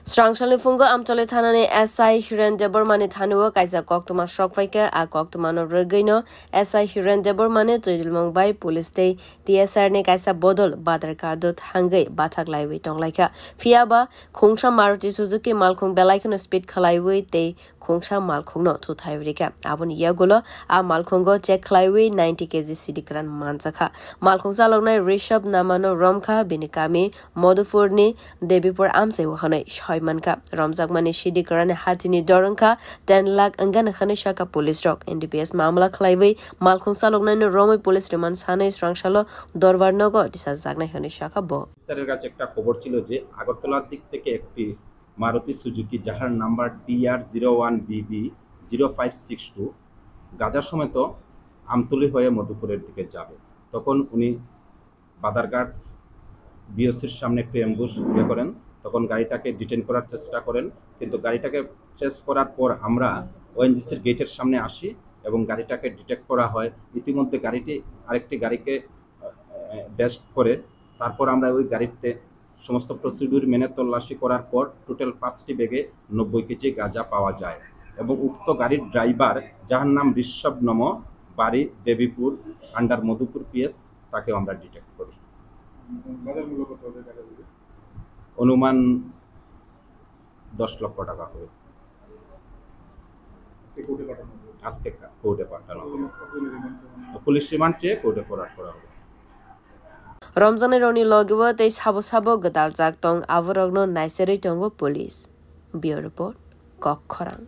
Strangshali fungo amtole thanani SI Hiren Debormani thanuo kaisa koktuma shokfaike a koktumano regaino SI Hiren Debormani toilmong bai police day TSR ne kaisa bodol badar kadot hangai bathak laiwi tonglaika fiaba khongsha Maruti Suzuki malkhong belaikno speed khalaiwi te khongsha malkhongno thuthairika aboni yagulo a malkhongo check khalaiwi 90 kg sidikran manchakha malkhong salongnai Rishabh namano romkha binikami Modupurni Devipur amse wakhanai Manka Ramzak Mani Shidi Karan Hatini Doranka 10 lakh Angana Khanishaka Police Rock NDPS Mamla Klaiwi Malkhong Salognan Romi Police Remand Sane Strangshalo Dorvar Nogo Disa Zagna Khanishaka Bo স্যারের কাছে একটা খবর ছিল যে আগরতলার দিক থেকে একটি মারুতি সুজুকি যাহার নাম্বার TR01BB 0562 গাজার সমেত আমতলী হয়ে মধুপুরের দিকে যাবে তখন উনি বাদারঘাট বিওসির সামনে একটি অ্যাম্বুশ করেন তখন গাড়িটাকে ডিটেইন করার চেষ্টা করেন কিন্তু গাড়িটাকে চেস করার পর আমরা ওএনজিসির গেটের সামনে আসি এবং গাড়িটাকে ডিটেক্ট করা হয় ইতিমধ্যে গাড়িটি আরেকটি গাড়িকে বেস্ট করে তারপর আমরা ওই গাড়িতে সমস্ত প্রসিডিউর মেনে তল্লাশি করার পর টোটাল 5টি ব্যাগে 90 কেজি গাঁজা পাওয়া যায় এবং উক্ত গাড়ির ড্রাইভার যার নাম ঋষভ নম বাড়ি দেবীপুর আন্ডার মধুপুর পিএস তাকে আমরা ডিটেক্ট করি অনুমান 10 লক্ষ টাকা হবে আজকে কোর্টে পাঠানো হবে পুলিশ রিমান্ড চেয়ে কোর্টে ফরওয়ার্ড করা হবে Ramzani Roni Logiwa they sabo gadal jak tong avorogno naiseri tongo police. Bureau report Kok Khorang.